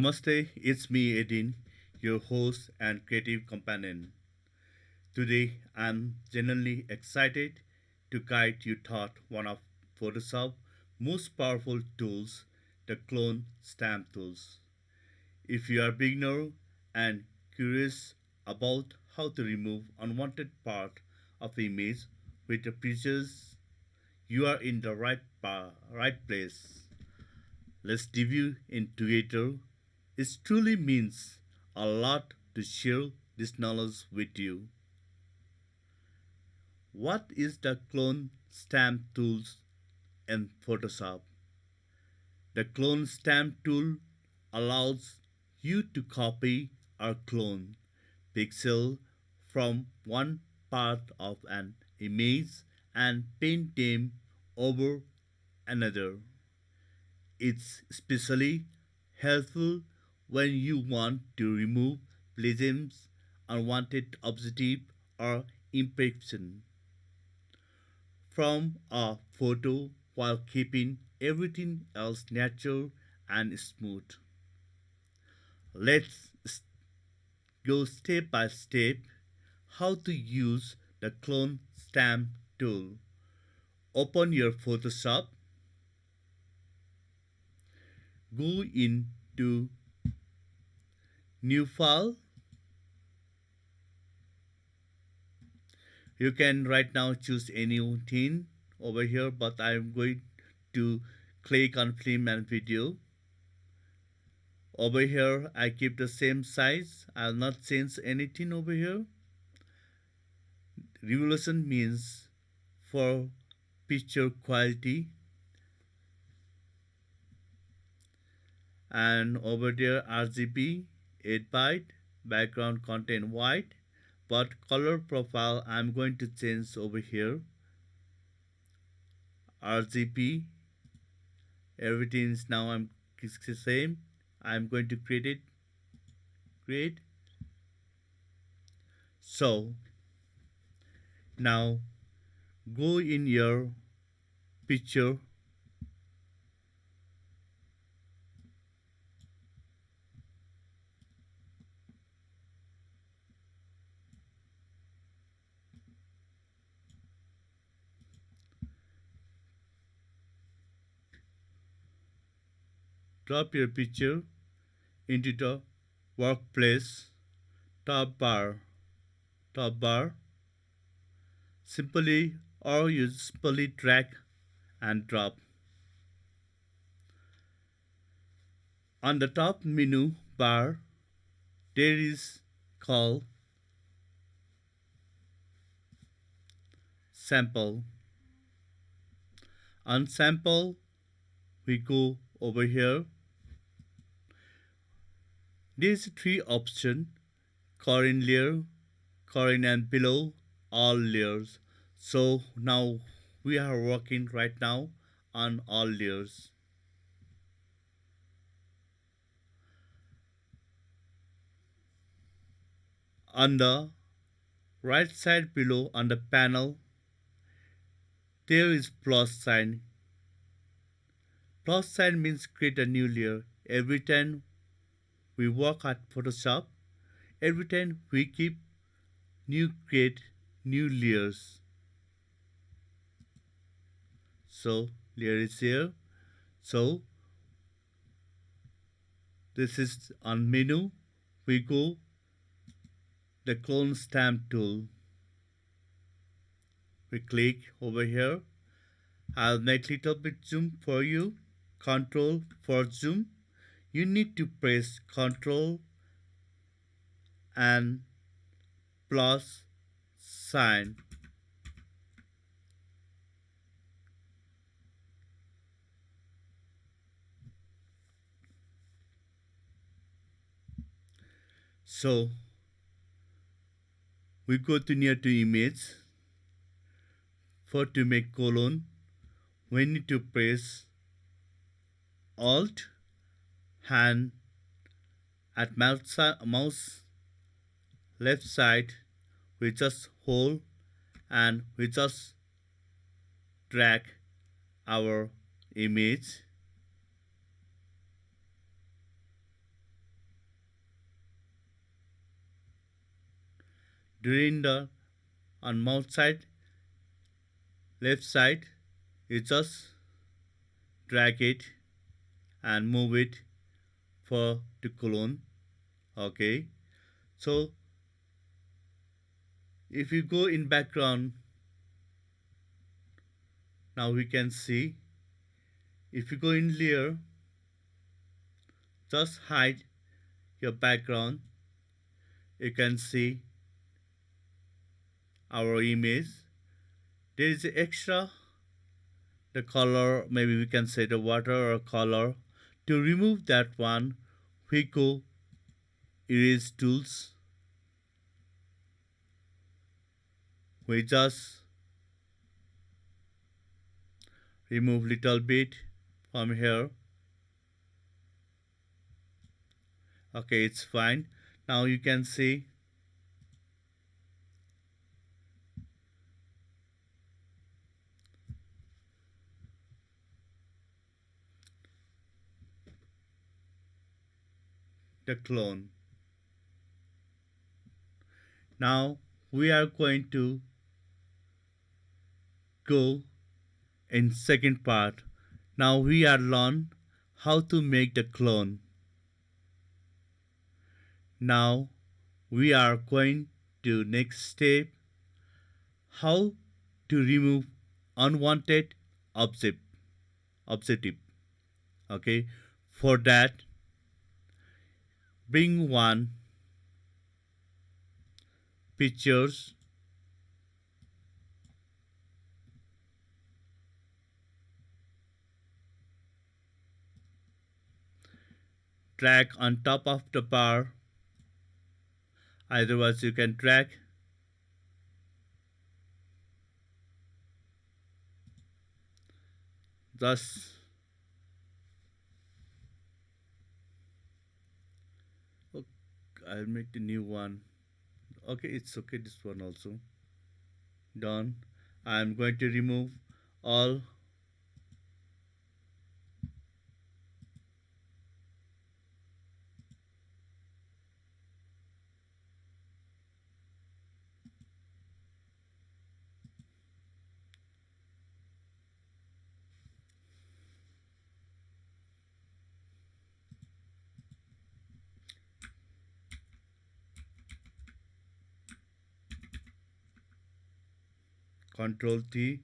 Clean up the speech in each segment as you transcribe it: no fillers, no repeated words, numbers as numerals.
Namaste, it's me Edin, your host and creative companion. Today I'm genuinely excited to guide you toward one of Photoshop's most powerful tools, the clone stamp tools. If you are a beginner and curious about how to remove unwanted part of the image with the pictures, you are in the right place. Let's review in together. It truly means a lot to share this knowledge with you. What is the clone stamp tools in Photoshop? The clone stamp tool allows you to copy or clone pixel from one part of an image and paint them over another. It's especially helpful when you want to remove plagiarism, unwanted objective, or imperfection from a photo while keeping everything else natural and smooth. Let's go step by step how to use the clone stamp tool. Open your Photoshop, go into new file. You can right now choose anything over here, but I'm going to click on film and video. Over here I keep the same size. I'll not change anything over here. Resolution means for picture quality, and over there RGB 8 byte, background content white, but color profile I'm going to change over here. RGB, everything is now it's the same. I'm going to create. So now go in your picture, drop your picture into the workplace top bar, simply or you simply drag and drop. On the top menu bar there is called sample. On sample we go over here. There's three options: current layer, current and below, all layers. So now we are working right now on all layers. On the right side below on the panel there is plus sign. Plus sign means create a new layer. Every time we work at Photoshop, every time we keep create new layers. So layer is here. So this is on menu. We go the clone stamp tool. We click over here. I'll make little bit zoom for you. Control for zoom. You need to press Control and plus sign. So we go to near to image. For to make colon, we need to press Alt hand at mouse left side. We just hold and we just drag our image. during the on mouse side left side, you just drag it and move it for to clone. Okay, so if you go in background, now we can see. If you go in layer, just hide your background, you can see our image. There is extra the color, maybe we can say the water or color. To remove that one, we go erase tools. We just remove little bit from here. Okay, it's fine. Now you can see the clone. Now we are going to go in second part. Now we are learn how to make the clone. Now we are going to next step, how to remove unwanted object objective. Okay, for that bring one pictures, drag on top of the bar, otherwise you can drag just okay, I'll make the new one. Okay, it's okay, this one also done. I'm going to remove all control T.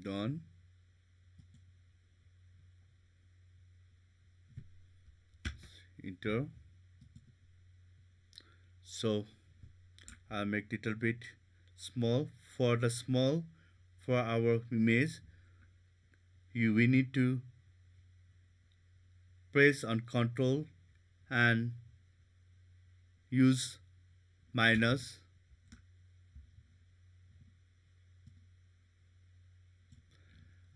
Done. Enter. So I'll make little bit small. For the small for our image, we need to press on control and use minus.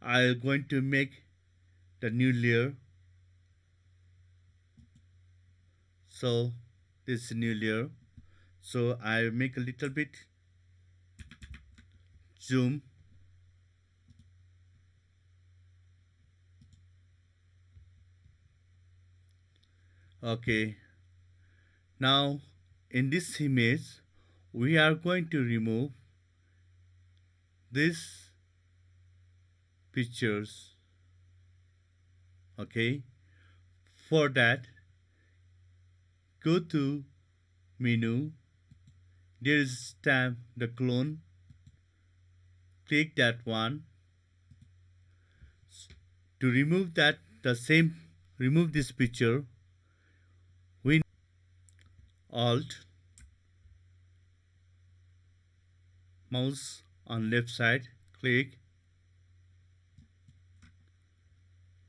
I'm going to make the new layer. So this is a new layer. So I make a little bit zoom. Okay. Now in this image we are going to remove these pictures. Okay. For that, go to menu. There is tab the clone. Click that one. To remove that, the same remove this picture. We Alt mouse on left side. Click.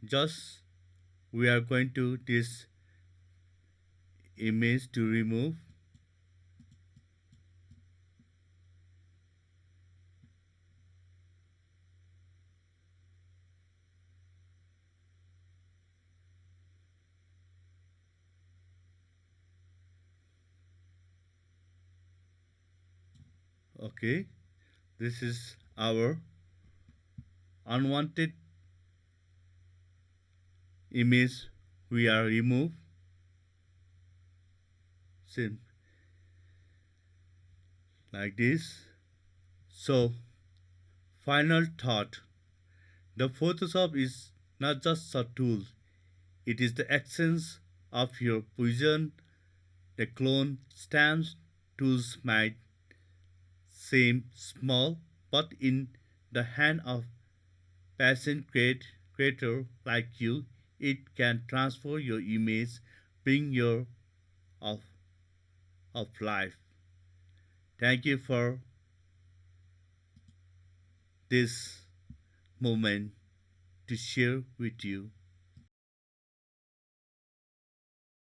Just we are going to this image to remove. Okay, this is our unwanted image we are remove. Same like this. So, final thought. The Photoshop is not just a tool, it is the essence of your vision. The clone stamps tools might seem small, but in the hand of passion creator like you, it can transform your image, bring your of, of life. Thank you for this moment to share with you.